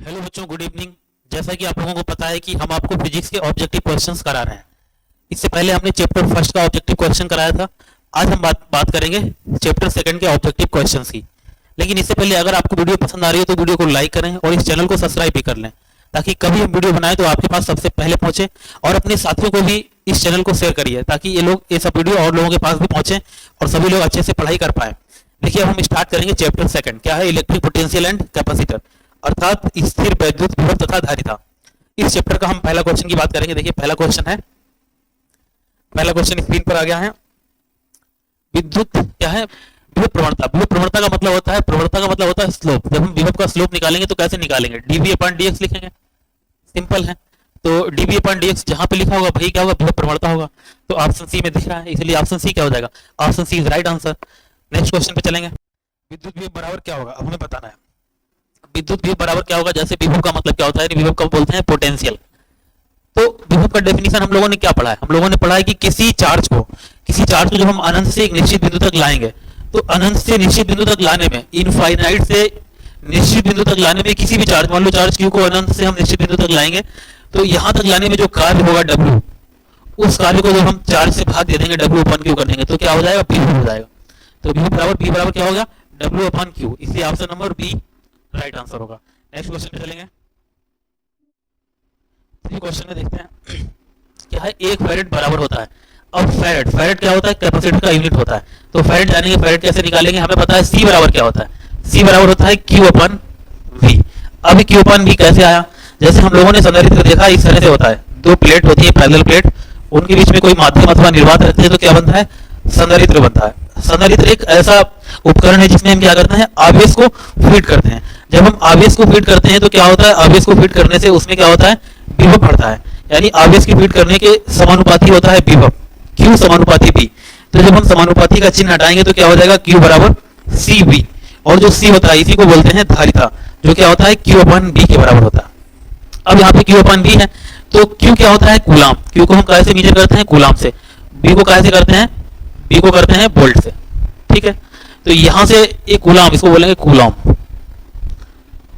Hello बच्चों, good evening. जैसा कि आप लोगों को पता है कि हम आपको फिजिक्स के ऑब्जेक्टिव क्वेश्चंस करा रहे हैं। इससे पहले हमने चैप्टर फर्स्ट का ऑब्जेक्टिव क्वेश्चन कराया था। आज हम बात करेंगे चैप्टर सेकंड के ऑब्जेक्टिव क्वेश्चंस की। लेकिन इससे पहले अगर आपको वीडियो पसंद आ रही है तो वीडियो को लाइक करें और इस चैनल को सब्सक्राइब भी कर लें, ताकि कभी हम वीडियो बनाएं तो आपके पास सबसे पहले पहुंचे। और अपने साथियों को भी इस चैनल को शेयर करिए, ताकि ये सब वीडियो और लोगों के पास भी पहुंचे और सभी लोग अच्छे से पढ़ाई कर पाए। देखिए, अब हम स्टार्ट करेंगे चैप्टर सेकंड। क्या है? इलेक्ट्रिक पोटेंशियल एंड कैपेसिटर, अर्थात स्थिर वैद्युत विभव तथा धारिता। इस चैप्टर का हम पहला क्वेश्चन की बात करेंगे। देखिए, पहला क्वेश्चन स्क्रीन पर आ गया है। विद्युत क्या है? विभव प्रवणता। विभव प्रवणता का मतलब होता है स्लोप। जब हम विभव का स्लोप निकालेंगे तो कैसे निकालेंगे? डीवी अपॉन डीएक्स लिखेंगे, सिंपल है। तो डीवी अपॉन डीएक्स जहां पे लिखा होगा वही क्या होगा? विभव प्रवणता होगा। तो ऑप्शन सी में दिख रहा है, इसलिए ऑप्शन सी क्या हो जाएगा? Option C is right answer. Next question पे चलेंगे। विद्युत विभव बराबर क्या होगा? अब हमें बताना है विद्युत विभव बराबर क्या होगा। जैसे विभव का मतलब क्या होता है? विभव को बोलते हैं पोटेंशियल। तो विभव का डेफिनेशन हम लोगों ने क्या पढ़ा है? हम लोगों ने पढ़ा है कि किसी चार्ज को जब हम अनंत से एक निश्चित बिंदु तक लाएंगे, तो अनंत से निश्चित बिंदु तक लाने में, इनफाइनाइट से निश्चित बिंदु तक लाने में किसी भी चार्ज, मान लो चार्ज क्यू को अनंत से हम निश्चित बिंदु तक लाएंगे, तो यहां तक लाने में जो कार्य होगा डब्ल्यू, उस कार्य को जब हम चार्ज से भाग दे देंगे डब्ल्यू अपॉन क्यू कर देंगे, तो क्या हो जाएगा? विभव हो जाएगा। तो विभव बराबर क्या होगा? W upon Q. इसलिए option number B right answer होगा। नेक्स्ट क्वेश्चन पे चलेंगे। क्वेश्चन में देखते हैं क्या है। एक फैरेड बराबर होता है। अब फैरेड क्या होता है? कैपेसिटर का यूनिट होता है। तो फैरेड जानेंगे, फैरेड कैसे निकालेंगे? हमें पता है सी बराबर क्या होता है। सी बराबर होता है क्यू अपन वी। अब क्यू अपन वी कैसे आया? जैसे हम लोगों ने संधारित्र देखा, इस तरह से होता है। दो प्लेट होती है, पैरेलल प्लेट, उनके बीच में कोई माध्यम अथवा निर्वात रखते हैं तो क्या बनता है? संधारित्र बनता है। संधारित्र एक ऐसा उपकरण है जिसमें हम क्या करते हैं? आवेश को फीड करते हैं। जब हम आवेश को फीड करते हैं तो क्या होता है? आवेश को फीड करने से उसमें क्या होता है? विभव बढ़ता है। यानी आवेश की फीड करने के समानुपाती होता है विभव, Q समानुपाती V। तो जब हम समानुपाती का चिन्ह हटाएंगे तो क्या हो जाएगा? Q बराबर CV। और जो C होता है इसी को बोलते हैं धारिता, जो क्या होता है? Q अपन V के बराबर होता है। अब यहाँ पे Q अपन V है, तो Q क्या होता है? कूलाम। Q को हम कैसे मेजर करते हैं? कूलाम से। V को कैसे करते हैं? V को करते हैं वोल्ट से। ठीक है, तो यहां से एक कूलाम, इसको बोलेंगे कूलाम।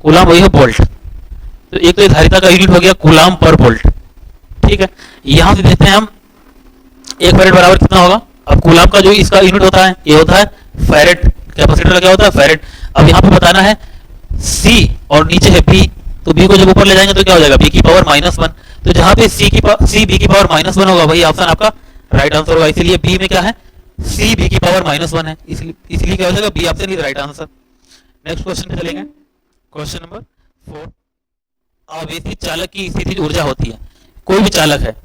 कूलाम वही है वोल्ट। तो एक तो धारिता का यूनिट हो गया कूलाम पर वोल्ट। ठीक है, यहां से देखते हैं हम एक फैरेड बराबर कितना होगा। अब कूलाम का जो इसका यूनिट होता है ये होता है फैरेड। कैपेसिटर का क्या होता है? फैरेड। अब यहाँ पे बताना है C और नीचे है B, तो B को जब ऊपर ले जाएंगे तो क्या हो जाएगा? B की पावर -1। तो जहां पे C B की पावर -1 होगा वही ऑप्शन आपका राइट आंसर होगा। इसलिए B में क्या है? C B की पावर -1 है, इसलिए क्या हो जाएगा? B option is right answer. Next question पे चलेंगे। Question number 4। आवेशित चालक की स्थितिज ऊर्जा होती है। कोई भी चालक है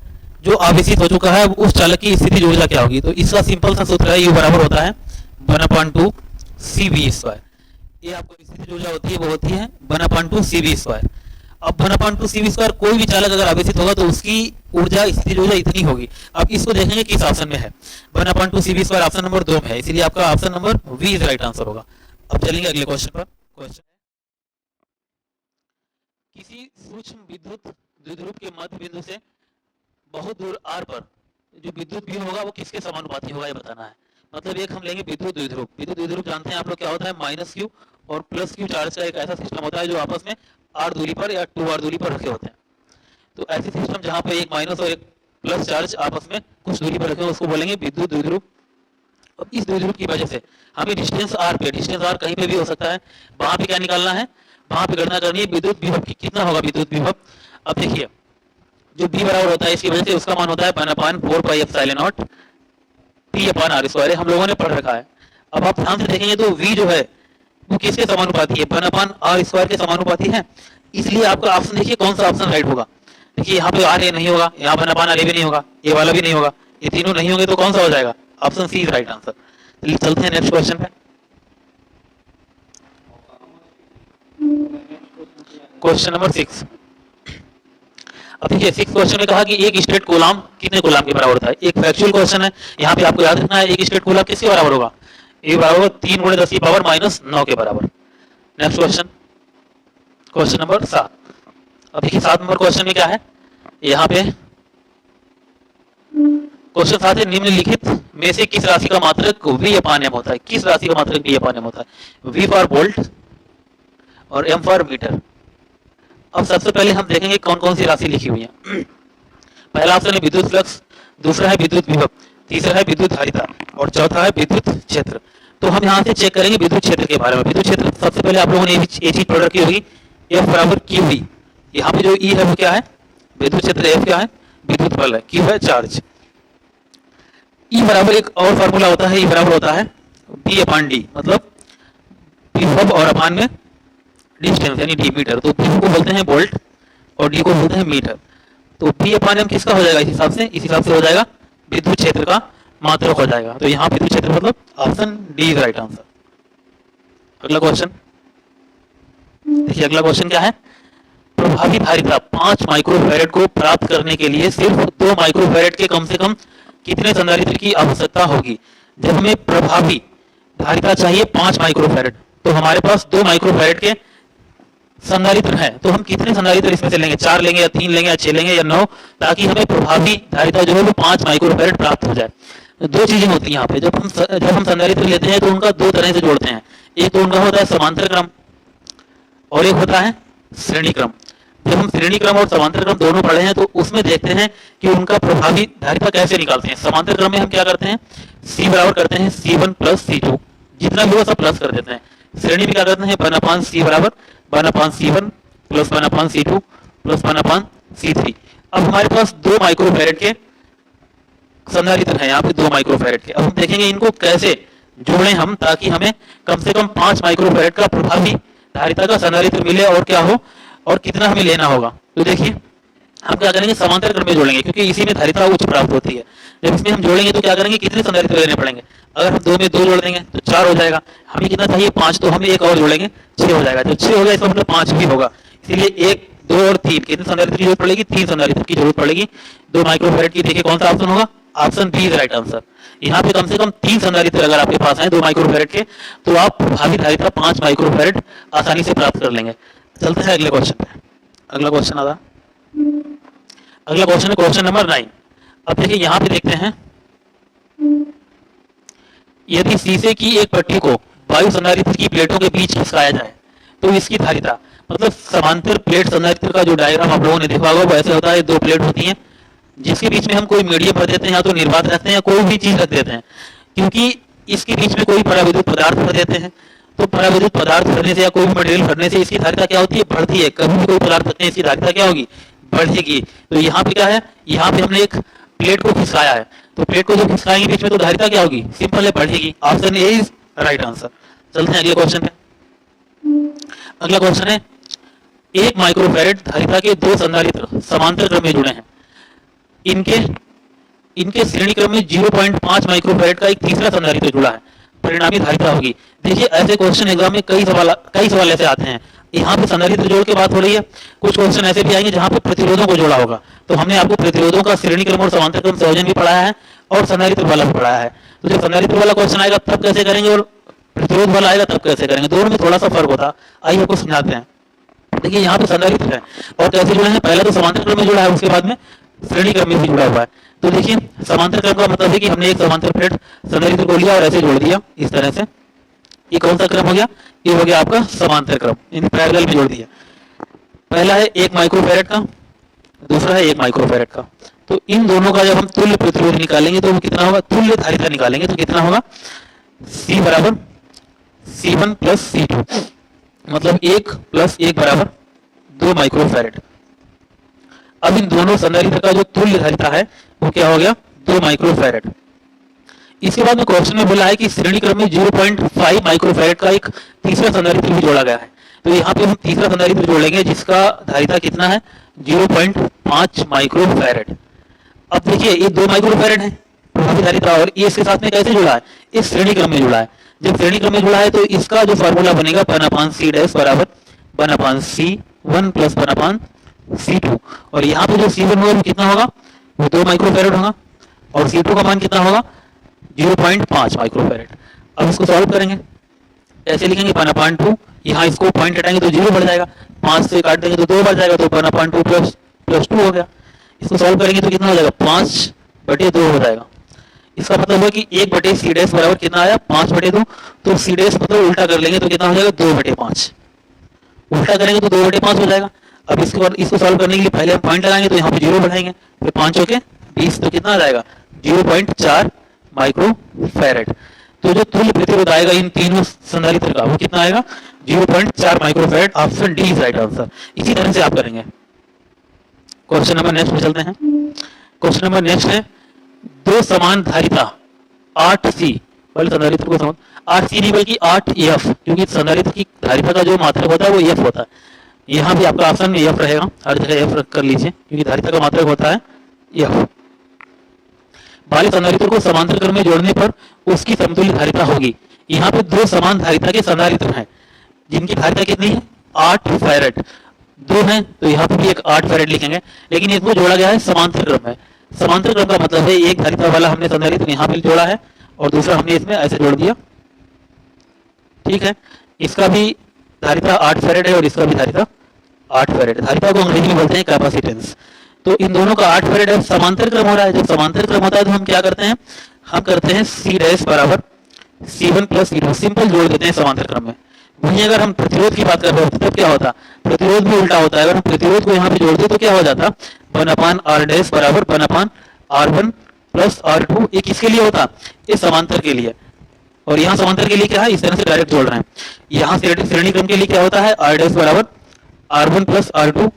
जो आवेशित हो चुका है, उस चालक की स्थितिज ऊर्जा क्या होगी? तो इसका सिंपल सा सूत्र है, U बराबर होता है 1/2 CV²। ये आपको स्थितिज ऊर्जा होती है, वो होती है 1/2 CV²। अब 1/2 CV², कोई भी चालक अगर आवेशित होगा तो उसकी ऊर्जा, स्थितिज ऊर्जा इतनी होगी। अब इसको देखेंगे किस ऑप्शन में है। 1/2 CV² ऑप्शन नंबर 2 में है, इसलिए आपका option number V is right answer होगा। अब चलेंगे अगले क्वेश्चन पर। क्वेश्चन किसी सूक्ष्म विद्युत द्विध्रुव के मध्य बिंदु से बहुत दूर r पर जो विद्युत विभव होगा वो किसके समानुपाती होगा, ये बताना है। मतलब एक हम लेंगे विद्युत द्विध्रुव। विद्युत द्विध्रुव जानते हैं आप लोग क्या होता है? -Q और +Q चार्ज का एक ऐसा सिस्टम होता है जो आपस में r दूरी पर या 2r दूरी पर रखे होते हैं। तो ऐसे सिस्टम जहां पे एक माइनस और एक प्लस चार्ज आपस में कुछ दूरी पर रखे हो, उसको बोलेंगे विद्युत द्विध्रुव। अब इस द्विध्रुव की वजह से हमें डिस्टेंस r कहीं पे भी हो सकता है, वहां पे क्या निकालना है? वहां पे गणना करनी है विद्युत विभव की। कितना होगा विद्युत विभव? अब देखिए, जो B बराबर होता है इसकी वजह से उसका मान होता है 1/4πε0 P/r²। हम लोगों ने पढ़ रखा है। अब आप ध्यान से देखेंगे तो V जो है वो किसके समानुपाती है? 1/r² के समानुपाती है। इसलिए आपका ऑप्शन देखिए कौन सा ऑप्शन राइट होगा। देखिए यहाँ पे r नहीं होगा, यहाँ 1/r भी नहीं होगा, ये वाला भी नहीं होगा, ये तीनों नहीं होंगे तो कौन सा हो जाएगा? Option C is right answer. चलिए चलते हैं नेक्स्ट क्वेश्चन पे। Question number 6। अब देखिए 6 क्वेश्चन में कहा कि एक स्टेट कूलाम कितने कूलाम के बराबर होता है। एक फैक्चुअल क्वेश्चन है, यहाँ पे आपको याद रखना है एक स्टेट कूलाम किसके बराबर होगा? ये बराबर होगा 3 × 10⁻⁹ के बराबर। Next question, question number 7। अब देखिए 7 नंबर क्वेश्चन में क्या है? यहाँ पे क्वेश्चन 7 है, निम्नलिखित में से किस राशि का मात्रक V/m होता है? किस राशि का मात्रक V/m होता है? V फॉर वोल्ट और M फॉर मीटर। अब सबसे पहले हम देखेंगे कौन कौन सी राशि लिखी हुई है। पहला ऑप्शन है विद्युत फ्लक्स, दूसरा है विद्युत विभव, तीसरा है विद्युत धारिता और चौथा है विद्युत क्षेत्र। तो हम यहाँ से चेक करेंगे विद्युत क्षेत्र के बारे में। विद्युत क्षेत्र सबसे पहले आप लोगों ने ये चीज पढ़ रखी होगी, F बराबर क्यू ई। यहाँ पे जो E है वो क्या है, विद्युत क्षेत्र, F क्या है, विद्युत बल है, Q है चार्ज। E बराबर एक और फार्मूला होता है, E बराबर होता है B अपान डी, मतलब विभव और अपान में डिस्टेंस यानी डी मीटर। तो B को बोलते हैं वोल्ट और D को बोलते हैं मीटर। तो B अपान एम किसका हो जाएगा, इस हिसाब से हो जाएगा विद्युत क्षेत्र का मात्रक हो जाएगा। तो यहाँ विद्युत क्षेत्र मतलब option D is right answer. अगला क्वेश्चन देखिए, अगला क्वेश्चन क्या है, प्रभावी धारिता 5 माइक्रोफैरड को प्राप्त करने के लिए सिर्फ 2 माइक्रोफैरड के कम से कम कितने संधारित्र की आवश्यकता होगी। जब हमें प्रभावी धारिता चाहिए 5 माइक्रोफैरड, तो हमारे पास 2 माइक्रोफैरड के संधारित्र है, तो हम कितने संधारित्र इसमें से लेंगे, 4 लेंगे या 3 लेंगे या 6 लेंगे या 9, ताकि हमें प्रभावी धारिता जो है वो 5 माइक्रोफैरड प्राप्त हो जाए। दो चीजें होती हैं यहाँ पे, जब हम संधारित्र लेते हैं तो उनका दो तरह से जोड़ते हैं। एक तो उनका होता है समांतर क्रम और एक होता है श्रेणी क्रम। जब हम श्रेणी क्रम और समांतर क्रम दोनों पढ़े हैं तो उसमें देखते हैं कि उनका प्रभावी धारिता कैसे निकालते हैं। समांतर क्रम में हम क्या करते हैं, C बराबर करते हैं C1 प्लस C2, जितना भी हो सब प्लस कर देते हैं। श्रेणी में क्या करते हैं, 1/C बराबर 1/C1 plus 1/C2 plus 1/C3। अब हमारे पास 2 माइक्रोफैरड के संधारित्र है, यहाँ पे 2 माइक्रोफैरड के। अब हम देखेंगे इनको कैसे जोड़ें हम, ताकि हमें कम से कम 5 माइक्रोफैरड का प्रभावी धारिता का संधारित्र मिले और क्या हो और कितना हमें लेना होगा। तो देखिए हम क्या करेंगे, समांतर क्रम में जोड़ेंगे क्योंकि इसी में धारिता उच्च प्राप्त होती है। जब इसमें हम जोड़ेंगे तो क्या करेंगे, कितने संधारित्र लेने पड़ेंगे। अगर हम 2 में 2 जोड़ देंगे तो 4 हो जाएगा, हमें कितना चाहिए 5, तो हमें एक और जोड़ेंगे 6 हो जाएगा। जब 6 हो गया इसका मतलब 5 भी होगा, इसीलिए 1, 2 और 3 कितने संधारित्र की जरूरत पड़ेगी, 3 संधारित्र की जरूरत पड़ेगी 2 माइक्रोफैरड की। देखिए कौन सा ऑप्शन होगा, option B is right answer. यहाँ पे कम से कम 3 संधारित्र अगर आपके पास है 2 माइक्रोफैरड के, तो आप प्रभावी धारिता 5 माइक्रोफैरड आसानी से प्राप्त कर लेंगे। चलते हैं अगले क्वेश्चन पे। अगला क्वेश्चन आता, अगला क्वेश्चन है क्वेश्चन नंबर 9। अब देखिए यहाँ पे देखते हैं, यदि शीशे की एक पट्टी को वायु संधारित्र की प्लेटों के बीच खिसकाया जाए तो इसकी धारिता, मतलब समांतर प्लेट संधारित्र का जो डायग्राम आप लोगों ने देखा होगा वो ऐसे होता है। 2 प्लेट होती हैं जिसके बीच में हम कोई मीडियम रख देते हैं या तो निर्वात रखते हैं या कोई भी चीज रख देते हैं, क्योंकि इसके बीच में कोई पराविद्युत पदार्थ भर देते हैं। तो पराविद्युत पदार्थ भरने से या कोई भी मटेरियल भरने से इसकी धारिता क्या होती है, बढ़ती है। कभी भी कोई पदार्थ रखते हैं इसकी धारिता क्या होगी, बढ़ेगी। तो यहाँ पे क्या है, यहाँ पे हमने एक प्लेट को खिसकाया है, तो प्लेट को जो खिसकाएंगे बीच में तो धारिता क्या होगी, सिंपल है, बढ़ेगी। Option A is right answer. चलते हैं अगले क्वेश्चन पे। अगला क्वेश्चन है, 1 माइक्रोफैरड धारिता के 2 संधारित्र समांतर क्रम में जुड़े हैं, इनके श्रेणी क्रम में 0.5 माइक्रोफैरड का एक तीसरा संधारित्र जुड़ा है, परिणामी धारिता होगी। देखिए ऐसे क्वेश्चन एग्जाम में कई सवाल ऐसे आते हैं। यहाँ पे संधारित्र जोड़ के बात हो रही है, कुछ क्वेश्चन ऐसे भी आएंगे जहाँ पे प्रतिरोधों को जोड़ा होगा। तो हमने आपको प्रतिरोधों का श्रेणी क्रम और समांतर क्रम संयोजन भी पढ़ाया है और संधारित्र वाला भी पढ़ाया है। तो जब संधारित्र वाला क्वेश्चन आएगा तब कैसे करेंगे और प्रतिरोध वाला आएगा तब कैसे करेंगे, दोनों में थोड़ा सा फर्क होता है। आइए आपको समझाते हैं। देखिए यहाँ पे संधारित्र है और कैसे जुड़े हैं, पहले तो समांतर क्रम में जुड़ा है, उसके बाद में श्रेणी क्रम में भी जुड़ा हुआ है। तो देखिए समांतर क्रम का मतलब है कि हमने एक समांतर प्लेट संधारित्र को लिया और ऐसे जोड़ दिया इस तरह से। ये कौन सा क्रम हो गया, ये हो गया आपका समांतर क्रम, इन पैरेलल में जोड़ दिया। पहला है 1 माइक्रोफैरड का, दूसरा है 1 माइक्रोफैरड का। तो इन दोनों का जब हम तुल्य प्रतिरोध निकालेंगे तो वो कितना होगा, तुल्य धारिता निकालेंगे तो कितना होगा, C बराबर C1 प्लस C2, मतलब 1 प्लस 1 बराबर 2 माइक्रोफैरड। अब इन दोनों संधारित्र का जो तुल्य धारिता है वो क्या हो गया, 2 माइक्रोफैरड। इसके बाद में क्वेश्चन में बोला है कि श्रेणी क्रम में 0.5 माइक्रोफैरड का एक तीसरा संधारित्र भी जोड़ा गया है। तो यहाँ पे हम तीसरा संधारित्र जोड़ेंगे जिसका धारिता कितना है, 0.5 माइक्रोफैरड। अब देखिए ये 2 माइक्रोफैरड है प्रभावी धारिता और ये इसके साथ में कैसे जुड़ा है, इस श्रेणी क्रम में जुड़ा है। जब श्रेणी क्रम में जुड़ा है तो इसका जो फार्मूला बनेगा 1/C डैश बराबर 1/C1 प्लस 1/C2। और यहाँ पे जो C1 होगा वो कितना होगा, वो 2 माइक्रोफैरड होगा और C2 का मान कितना होगा, 0.5 माइक्रोफैरड। अब इसको सॉल्व करेंगे, ऐसे लिखेंगे 1/2, यहाँ इसको पॉइंट हटाएंगे तो 0 बढ़ जाएगा, 5 से काट देंगे तो 2 बढ़ जाएगा, तो 1/2 प्लस 2 हो गया। इसको सॉल्व करेंगे तो कितना हो जाएगा, 5/2 हो जाएगा। इसका मतलब है कि 1/C डैश बराबर कितना आया, 5/2। तो C डैश मतलब उल्टा कर लेंगे तो कितना हो जाएगा, 2/5। उल्टा करेंगे तो 2/5 हो जाएगा। अब इसको सॉल्व करने के लिए पहले हम पॉइंट लगाएंगे, तो यहाँ पे 0 बढ़ाएंगे, फिर 5 होके 20, तो कितना आ जाएगा 0.4 माइक्रो फैरेड। तो जो तुल्य प्रतिरोध आएगा इन तीनों संधारित्र का वो कितना आएगा 0.4 micro farad. Option D is right answer. इसी तरह से आप करेंगे। क्वेश्चन नंबर नेक्स्ट में चलते हैं। क्वेश्चन नंबर नेक्स्ट है, दो समान धारिता 8C, पहले संधारित्र को समझ, 8C नहीं बल्कि 8F, क्योंकि संधारित्र की धारिता का जो मात्रक होता है वो F होता है। यहाँ भी आपका ऑप्शन में F रहेगा, हर जगह F कर लीजिए, क्योंकि धारिता का मात्रक होता है F। बाह्य संधारित्र को समांतर क्रम में जोड़ने पर उसकी समतुल्य धारिता होगी। यहाँ पे दो समान धारिता के संधारित्र हैं जिनकी धारिता कितनी है 8 फैरेड। दो हैं तो यहाँ पे भी एक 8 फैरेड लिखेंगे, लेकिन इसको जोड़ा गया है समांतर क्रम में। समांतर क्रम का मतलब है एक धारिता वाला हमने संधारित्र यहाँ पे जोड़ा है और दूसरा हमने इसमें ऐसे जोड़ दिया, ठीक है। इसका भी धारिता 8 फैरेड है और इसका भी धारिता 8 फैरेड। धारिता को अंग्रेजी में बोलते हैं कैपेसिटेंस। तो इन दोनों का 8 फैरेड है, समांतर क्रम हो रहा है। जब समांतर क्रम होता है तो हम क्या करते हैं, हम करते हैं C डैश बराबर C1 प्लस C2, सिंपल जोड़ देते हैं समांतर क्रम में। वहीं अगर हम प्रतिरोध की बात कर रहे होते तब क्या होता, प्रतिरोध भी उल्टा होता है। अगर हम प्रतिरोध को यहाँ पे जोड़ दें तो क्या हो जाता 1/R डैश बराबर 1/R1 प्लस R2। ये किसके लिए होता, ये समांतर के लिए, और यहाँ समांतर के लिए क्या है, इस तरह से डायरेक्ट जोड़ रहे हैं। यहाँ श्रेणी क्रम के लिए क्या होता है R डैश बराबर R1 प्लस R2,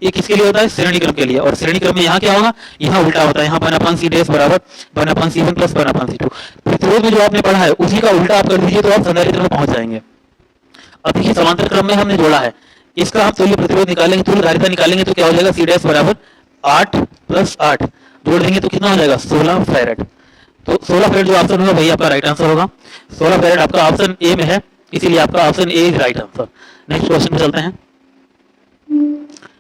ये किसके लिए होता है श्रेणी क्रम के लिए। और श्रेणी क्रम में यहाँ क्या होगा, यहाँ उल्टा होता है, यहाँ 1/C डैश बराबर 1/C1 प्लस 1/C2। प्रतिरोध में जो आपने पढ़ा है उसी का उल्टा आप कर दीजिए तो आप संधारित्र में पहुंच जाएंगे। अब देखिए समांतर क्रम में हमने जोड़ा है, इसका हम तुल्य प्रतिरोध निकालेंगे, तुल्य धारिता निकालेंगे तो क्या हो जाएगा C डैश बराबर 8 प्लस 8 जोड़ देंगे तो कितना हो जाएगा 16 फैरेड। तो 16 फैरेड जो ऑप्शन होगा वही आपका राइट आंसर होगा। 16 फैरेड आपका ऑप्शन ए में है, इसीलिए आपका option A is right answer. Next question पे चलते हैं।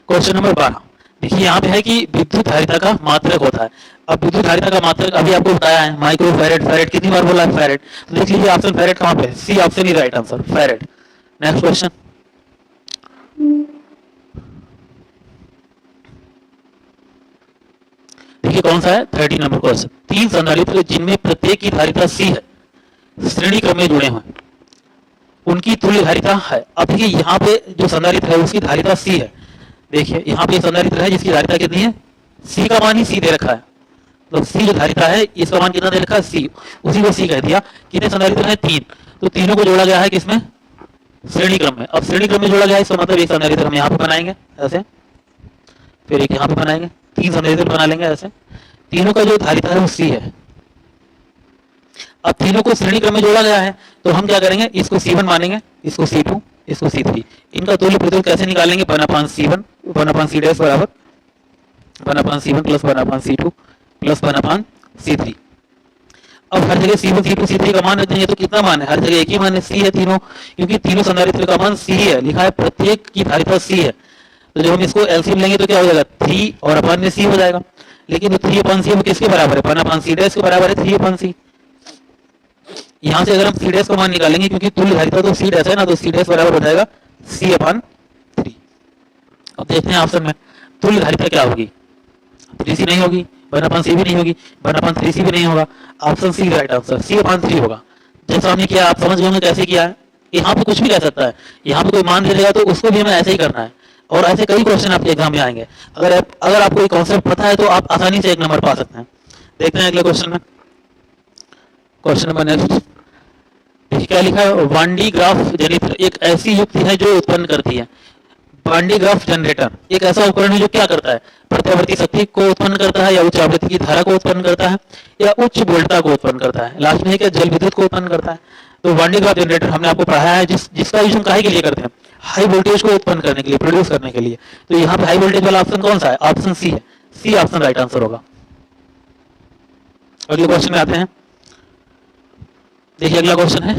क्वेश्चन नंबर 12, देखिए यहाँ पे है कि विद्युत धारिता का मात्रक होता है। अब विद्युत धारिता का मात्रक अभी आपको बताया है माइक्रो फैरेड। फैरेड कितनी बार बोला है फैरेड, तो देख लीजिए ऑप्शन फैरेड कहाँ पे है, C option is right answer farad. Next question, देखिए कौन सा है 30 नंबर क्वेश्चन। तीन संधारित्र जिनमें प्रत्येक की धारिता C है, श्रेणी क्रम में जुड़े हुए, उनकी तुल्य धारिता है। अब देखिए यहाँ पे जो संधारित्र है उसकी धारिता C है। देखिए यहाँ पे संधारित्र है जिसकी धारिता कितनी है, C का मान ही C दे रखा है, तो C जो धारिता है इसका मान कितना दे रखा है C, उसी को C कह दिया। कितने संधारित्र हैं 3, तो तीनों को जोड़ा गया है किसमें श्रेणी क्रम में। अब श्रेणी क्रम में जोड़ा गया है इसका मतलब एक संधारित्र हम यहाँ पे बनाएंगे ऐसे, फिर एक यहाँ पे बनाएंगे, 3 संधारित्र बना लेंगे ऐसे। तीनों का जो धारिता है वो C है। अब तीनों को श्रेणी क्रम में जोड़ा गया है तो हम क्या करेंगे, इसको C1 मानेंगे, इसको C2, इसको C3। इनका तुल्य प्रतिरोध कैसे निकालेंगे, 1/C1 1/C डैश बराबर 1/C1 plus 1/C2 plus 1/C3। अब हर जगह C1 C2 C3 का मान रख देंगे तो कितना मान है, हर जगह एक ही मान है C है तीनों, क्योंकि तीनों संधारित्र का मान C है, लिखा है प्रत्येक की धारिता C है। तो जब हम इसको एलसीएम लेंगे तो क्या हो जाएगा 3 और अपन में C हो जाएगा। लेकिन 3/C वो किसके बराबर है, 1/C डैश के बराबर है 3/C। यहाँ से अगर हम C डैश का मान निकालेंगे क्योंकि तुल्य धारिता तो C डैश है ना, तो C डैश बराबर हो जाएगा C/3। अब देखते हैं ऑप्शन में तुल्य धारिता क्या होगी, 3C नहीं होगी, 1/C भी नहीं होगी, 1/3C भी नहीं होगा। Option C right answer, C/3 होगा। जैसा हमने किया आप समझ गए होंगे कैसे किया है। यहाँ पे कुछ भी कह सकता है, यहाँ पे कोई मान दे देगा तो उसको भी हमें ऐसे ही करना है। और ऐसे कई क्वेश्चन आपके एग्जाम में आएंगे। अगर आपको ये कॉन्सेप्ट पता है तो आप आसानी से 1 नंबर पा सकते हैं। देखते हैं अगले क्वेश्चन में। क्वेश्चन नंबर नेक्स्ट, क्या लिखा है, वान डी ग्राफ जनरेटर एक ऐसी युक्ति है जो उत्पन्न करती है। वान डी ग्राफ जनरेटर एक ऐसा उपकरण है जो क्या करता है, प्रत्यावर्ती शक्ति को उत्पन्न करता है, या उच्च आवृत्ति की धारा को उत्पन्न करता है, या उच्च वोल्टता को उत्पन्न करता है। लास्ट में है क्या, जल विद्युत को उत्पन्न करता है। तो वान डी ग्राफ जनरेटर हमने आपको पढ़ाया है जिसका यूज हम काहे के लिए करते हैं, हाई वोल्टेज को उत्पन्न करने के लिए, प्रोड्यूस करने के लिए। तो यहाँ पे हाई वोल्टेज वाला ऑप्शन कौन सा है, ऑप्शन सी है। सी ऑप्शन राइट आंसर होगा। अगले क्वेश्चन में आते हैं। देखिए अगला क्वेश्चन है,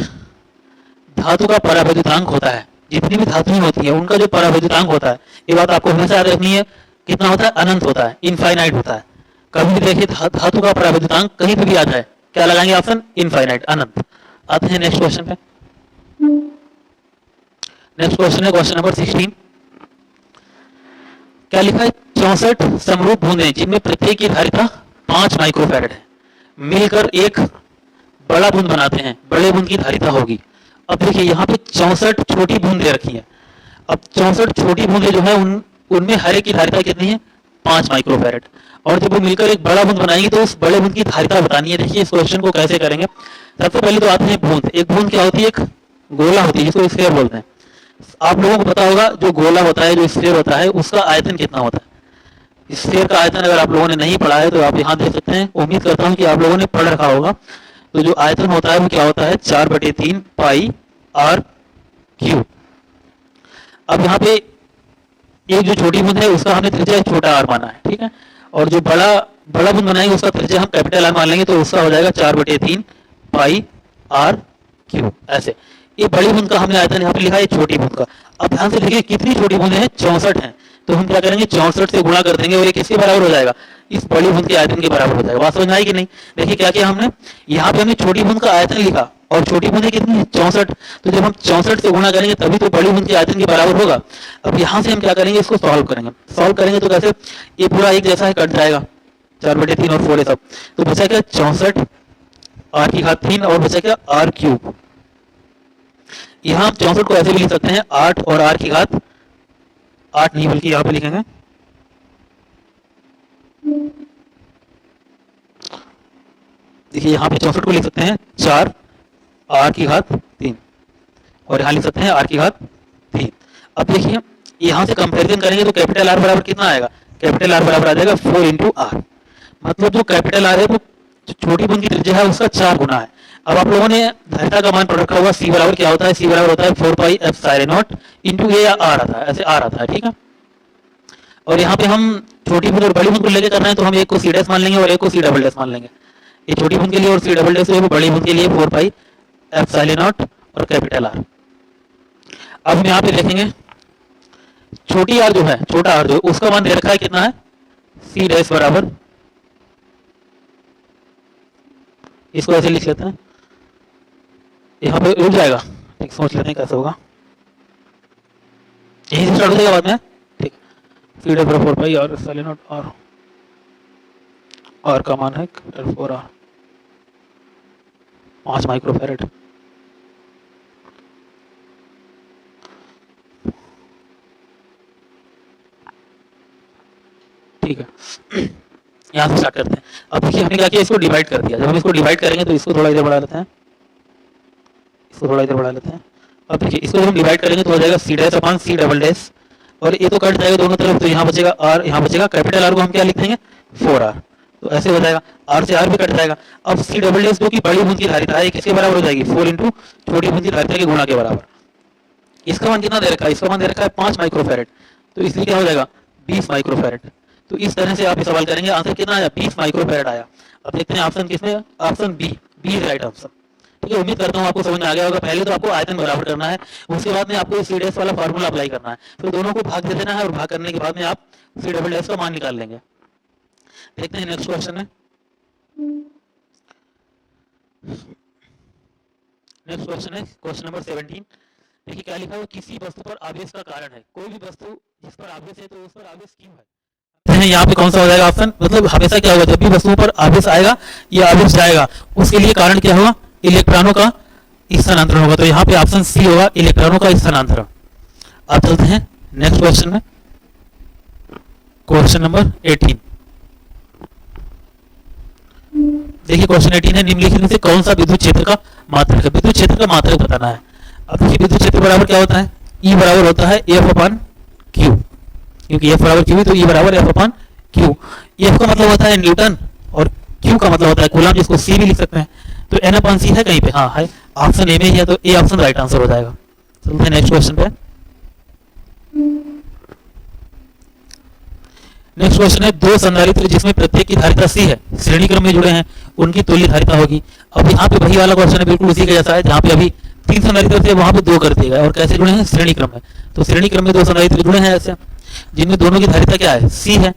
धातु का परावैद्युतांक होता है, जितनी भी धातुएं होती है उनका जो परावैद्युतांक होता है, ये बात आपको हमेशा याद रखनी है, कितना होता है, अनंत होता है, इनफाइनाइट होता है। कभी भी देखिए धातु का परावैद्युतांक कहीं पे भी आ जाए, क्या लगाएंगे ऑप्शन, इनफाइनाइट, अनंत। आते हैं नेक्स्ट क्वेश्चन पे। नेक्स्ट क्वेश्चन है क्वेश्चन नंबर 16। क्या लिखा है, 64 समरूप बूंदें जिनमें प्रत्येक की धारिता 5 माइक्रोफैरेड है, मिलकर एक बड़ा बूंद बनाते हैं, बड़े बूंद की धारिता होगी। अब देखिए यहाँ पे 64 छोटी बूंदें रखी है। अब 64 छोटी बूंदें जो है उनमें हर एक की धारिता कितनी है, 5 माइक्रोफैरेड। और जब वो मिलकर एक बड़ा बूंद बनाएंगे तो उस बड़े बूंद की धारिता बतानी है। देखिए इस क्वेश्चन को कैसे करेंगे। सबसे पहले तो आते हैं बूंद। एक बूंद क्या होती है, एक गोला होती है जिसको स्फीयर बोलते हैं। आप लोगों को पता होगा जो गोला होता है, जो स्फीयर होता है, उसका आयतन कितना होता है। स्फीयर का आयतन अगर आप लोगों ने नहीं पढ़ा है तो आप यहाँ देख सकते हैं। उम्मीद करता हूँ कि आप लोगों ने पढ़ रखा होगा। तो जो आयतन होता है वो क्या होता है, 4/3 पाई आर क्यूब। अब यहाँ पे एक जो छोटी बूंद है उसका हमने त्रिज्या छोटा आर माना है, ठीक है। और जो बड़ा बूंद बनाएंगे उसका त्रिज्या हम कैपिटल आर मान लेंगे, तो उसका हो जाएगा 4/3 पाई आर क्यूब। ऐसे ये बड़ी बूंद का हमने आयतन यहाँ पे लिखा है, छोटी बूंद का। अब ध्यान से देखिए कितनी छोटी बूंदें हैं, 64 हैं। तो हम क्या करेंगे, 64 से गुणा कर देंगे और ये किसके बराबर हो जाएगा, इस बड़ी बूंद के आयतन के बराबर हो जाएगा। बात समझ में आई कि नहीं। देखिए क्या किया हमने, यहाँ पे हमने छोटी बूंद का आयतन लिखा और छोटी बूंदें कितनी है, 64। तो जब हम 64 से गुणा करेंगे तभी तो बड़ी बूंद के आयतन के बराबर होगा। अब यहाँ से हम क्या करेंगे, इसको सॉल्व करेंगे। सॉल्व करेंगे तो कैसे, ये पूरा एक जैसा है, कट जाएगा 4/3 और 4 सब। तो बचा क्या, 64 आर की घात 3 और बचा क्या, आर क्यूब। यहाँ 64 को ऐसे भी लिख सकते हैं 8 और आर की घात 8 नहीं बल्कि यहाँ पे लिखेंगे देखिए यहाँ पे 64 को लिख सकते हैं 4 आर की घात 3 और यहाँ लिख सकते हैं आर की घात 3। अब देखिए यहाँ से कंपैरिजन करेंगे तो कैपिटल आर बराबर कितना आएगा, कैपिटल आर बराबर आ जाएगा 4 इंटू आर। मतलब जो कैपिटल आर है वो छोटी बूंद की त्रिज्या है उसका 4 गुना है। अब आप लोगों ने धारिता का मान पढ़ रखा होगा, सी बराबर क्या होता है, सी बराबर होता है 4 पाई एप्सिलॉन इंटू ए या आर आता है, ऐसे आर आता है, ठीक है। और यहाँ पे हम छोटी बूंद और बड़ी बूंद को लेके करना है तो हम एक को सी डैश मान लेंगे और एक को सी डबल डैश मान लेंगे। ये छोटी बूंद के लिए और सी डबल डैश बड़ी बूंद के लिए 4 पाई एप्सिलॉन और कैपिटल आर। अब हम यहाँ पे देखेंगे छोटी आर जो है, छोटा आर जो उसका मान दे रखा है कितना है, सी डैश बराबर, इसको ऐसे लिख लेते हैं, यहाँ पे रुक जाएगा, ठीक, सोच लेते हैं कैसे होगा, यहीं से स्टार्ट हो जाएगा बाद में, ठीक। सी डैश बराबर 4 पाई और एप्सिलॉन आर का मान है 4 आर 5 माइक्रोफैरेड। ठीक है, यहाँ से स्टार्ट करते हैं। अब देखिए हमने क्या किया, इसको डिवाइड कर दिया। जब हम इसको डिवाइड करेंगे तो इसको थोड़ा इधर बढ़ा लेते हैं, इसको थोड़ा इधर बढ़ा लेते हैं। अब देखिए इसको जब हम डिवाइड करेंगे तो हो जाएगा C dash upon C double dash और ये तो कट जाएगा दोनों तरफ, तो यहाँ बचेगा आर, यहाँ बचेगा कैपिटल आर को हम क्या लिख देंगे 4 आर, तो ऐसे हो जाएगा, आर से आर भी कट जाएगा। अब सी डबल डैश जो कि बड़ी बूंद की धारिता है किसके बराबर हो जाएगी, 4 इंटू छोटी बूंद की धारिता के गुणा के बराबर। इसका मान कितना दे रखा है, इसका मान दे रखा है 5 माइक्रोफैरेड, तो इसलिए क्या हो जाएगा 20 माइक्रोफैरेड। तो इस तरह से आप ये सवाल करेंगे, आंसर कितना आया, 20 माइक्रोफैरेड आया। अब देखते हैं ऑप्शन किसमें, option B, B is right option. ठीक है, उम्मीद करता हूँ आपको समझ में आ गया होगा। पहले तो आपको आयतन बराबर करना है, उसके बाद में आपको सी डैश वाला फार्मूला अप्लाई करना है, फिर दोनों को भाग दे देना है और भाग करने के बाद में आप सी डबल डैश का मान निकाल लेंगे। देखते हैं नेक्स्ट क्वेश्चन है, नेक्स्ट क्वेश्चन है क्वेश्चन नंबर 17। देखिए क्या लिखा है, किसी वस्तु पर आवेश का कारण है, कोई भी वस्तु जिस पर आवेश है तो उस पर आवेश क्यों है। यहाँ पे कौन सा हो जाएगा ऑप्शन, मतलब हमेशा क्या होगा, जब भी वस्तुओं पर आवेश आएगा या आवेश जाएगा उसके लिए कारण क्या होगा, इलेक्ट्रॉनों का स्थानांतरण होगा। तो यहाँ पे ऑप्शन सी होगा, इलेक्ट्रॉनों का स्थानांतरण। अब चलते हैं नेक्स्ट क्वेश्चन में, क्वेश्चन नंबर 18। देखिए क्वेश्चन 18 है, निम्नलिखित में से कौन सा विद्युत क्षेत्र का मात्रक है, विद्युत क्षेत्र का मात्रक बताना है। अब देखिए विद्युत क्षेत्र बराबर क्या होता है, E बराबर होता है F अपॉन Q, क्योंकि F बराबर Q है तो E बराबर F अपॉन Q। F का मतलब होता है न्यूटन और Q का मतलब होता है कूलम, जिसको C भी लिख सकते हैं। तो N अपॉन C है कहीं पे, हाँ है, ऑप्शन ए में ही है, तो ए ऑप्शन राइट आंसर हो जाएगा। चलते हैं नेक्स्ट क्वेश्चन पे। नेक्स्ट क्वेश्चन है, दो संधारित्र जिसमें प्रत्येक की धारिता C है, श्रेणी क्रम में जुड़े हैं, उनकी तुल्य धारिता होगी। अब यहाँ पे वही वाला क्वेश्चन है, बिल्कुल उसी के जैसा है, जहाँ पे अभी 3 संधारित्र थे वहां पे 2 कर दिए गए, और कैसे जुड़े हैं, श्रेणी क्रम में। तो श्रेणी क्रम में 2 संधारित्र जुड़े हैं ऐसे, जिनमें दोनों की धारिता क्या है, C है।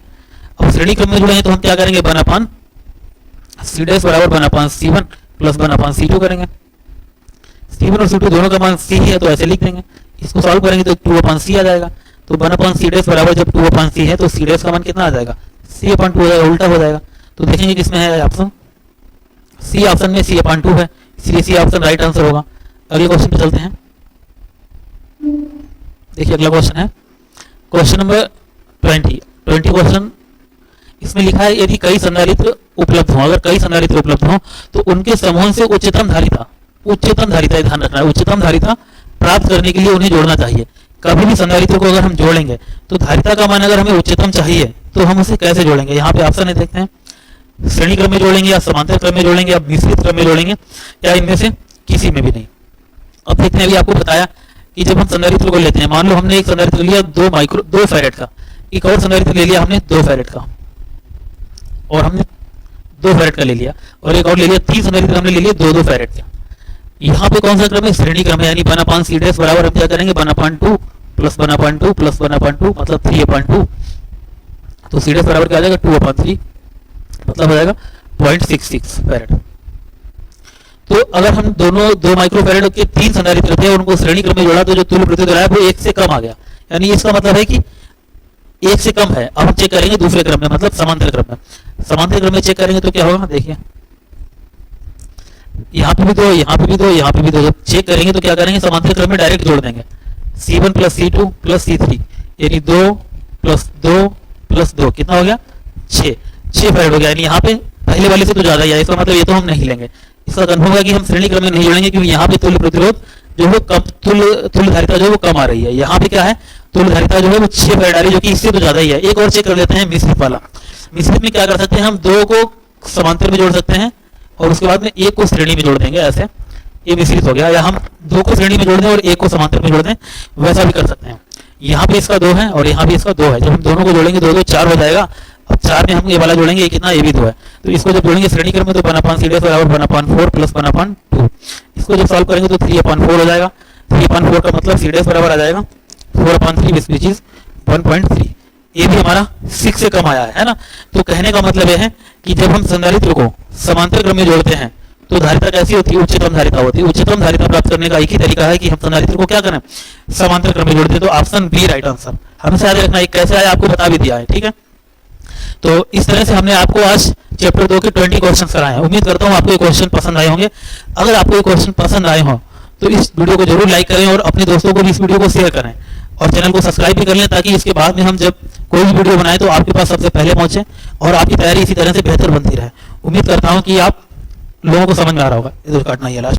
अब श्रेणी क्रम में जुड़े हैं तो हम क्या करेंगे, 1 अपान C डैश बराबर 1 अपान C1 प्लस 1 अपान C2 करेंगे। C1 और C2 दोनों का मान C है तो ऐसे लिख देंगे। इसको सॉल्व करेंगे तो 2 अपान C आ जाएगा। तो 1 अपान C डैश बराबर जब 2 अपान C है तो C डैश का मान कितना आ जाएगा, C अपान 2 हो जाएगा, उल्टा हो जाएगा। तो देखेंगे किसमें है ऑप्शन C, ऑप्शन में C अपान 2 है, इसलिए C ऑप्शन राइट आंसर होगा। अगले क्वेश्चन पे चलते हैं। देखिए अगला क्वेश्चन है क्वेश्चन नंबर 20 क्वेश्चन इसमें लिखा है यदि कई संधारित्र उपलब्ध हो, अगर कई संधारित्र उपलब्ध हो तो उनके समूह से उच्चतम धारिता ध्यान रखना है, उच्चतम धारिता प्राप्त करने के लिए उन्हें जोड़ना चाहिए। कभी भी संधारित्र को अगर हम जोड़ेंगे तो धारिता का मान अगर हमें उच्चतम चाहिए तो हम उसे कैसे जोड़ेंगे। यहाँ पे ऑप्शन है, देखते हैं, श्रेणी क्रम में जोड़ेंगे या समांतर क्रम में जोड़ेंगे या मिश्रित क्रम में जोड़ेंगे या इनमें से किसी में भी नहीं। अब देखते हैं, अभी आपको बताया कि जब हम संधारित्र को लेते हैं, मान लो हमने एक संधारित्र लिया 2 फैरेड का, एक और संधारित्र ले लिया हमने 2 फैरेड का, और हमने 2 फैरेड का ले लिया, और एक और ले लिया 3 संधारित्र हमने ले लिया 2 फैरेड का। यहाँ पे कौन सा क्रम है, श्रेणी क्रम है, यानी 1/c बराबर हम क्या करेंगे 1/2 प्लस 1/2 प्लस 1/2 मतलब 3/2, तो c बराबर क्या आ जाएगा 2/3 मतलब हो जाएगा 0.66 फैरेड। तो अगर हम दोनों 2 माइक्रोफैरेड के 3 संधारित्र थे और उनको श्रेणी क्रम में जोड़ा तो जो तुल्य प्रतिरोध है वो 1 से कम आ गया, यानी इसका मतलब है कि 1 से कम है। अब हम चेक करेंगे दूसरे क्रम में, मतलब समांतर क्रम में। समांतर क्रम में चेक करेंगे तो क्या होगा, देखिए यहाँ पे भी 2, यहाँ पे भी 2, यहाँ पे भी 2। जब चेक करेंगे तो क्या करेंगे, समांतर क्रम में डायरेक्ट जोड़ देंगे, C1 plus C2 plus C3, यानी 2 प्लस 2 प्लस 2 कितना हो गया 6 फैरेड हो गया। यानी यहाँ पे पहले वाले से तो ज्यादा ही है, इसका मतलब ये तो हम नहीं लेंगे। इसका कन्फर्म होगा कि हम श्रेणी क्रम में नहीं जोड़ेंगे क्योंकि यहाँ पे तुल्य प्रतिरोध जो है कम, तुल्य धारिता जो है वो कम आ रही है। यहाँ पे क्या है, तुल्य धारिता जो है वो 6 फैरेड आ रही है, जो कि इससे तो ज्यादा ही है। एक और चेक कर लेते हैं मिश्रित वाला। मिश्रित में क्या कर सकते हैं, हम 2 को समांतर में जोड़ सकते हैं और उसके बाद में 1 को श्रेणी में जोड़ देंगे, ऐसे ये मिश्रित हो गया। या हम 2 को श्रेणी में जोड़ दें और 1 को समांतर में जोड़ दें, वैसा भी कर सकते हैं। यहाँ पे इसका 2 है और यहाँ भी इसका 2 है, जब हम दोनों को जोड़ेंगे 2 2 4 हो जाएगा। अब 4 में हम ये वाला जोड़ेंगे, ये कितना, ये भी 2 है, तो इसको जब जोड़ेंगे श्रेणी क्रम में तो 1/c बराबर 1/4 प्लस 1/2। इसको जब सॉल्व करेंगे तो 3/4 हो जाएगा। 3/4 का मतलब c बराबर आ जाएगा 4/3 विच इज 1.3। ये भी हमारा 6 से कम आया है ना। तो कहने का मतलब यह है कि जब हम संधारित्र को समांतर क्रम में जोड़ते हैं तो धारिता कैसी होती है, उच्चतम धारिता होती है। उच्चतम धारिता प्राप्त करने का एक ही तरीका है कि हम संधारित्र को क्या करें, समांतर क्रम में जोड़ दें। तो ऑप्शन बी राइट आंसर। हमेशा याद रखना, कैसे आया आपको बता भी दिया है, ठीक है। तो इस तरह से हमने आपको आज चैप्टर 2 के 20 क्वेश्चन कराए हैं। उम्मीद करता हूँ आपको ये क्वेश्चन पसंद आए होंगे। अगर आपको ये क्वेश्चन पसंद आए हों तो इस वीडियो को जरूर लाइक करें और अपने दोस्तों को भी इस वीडियो को शेयर करें और चैनल को सब्सक्राइब भी कर लें, ताकि इसके बाद में हम जब कोई भी वीडियो बनाए तो आपके पास सबसे पहले पहुंचे और आपकी तैयारी इसी तरह से बेहतर बनती रहे। उम्मीद करता हूं कि आप लोगों को समझ में आ रहा होगा। इधर काटना ही है लास्ट।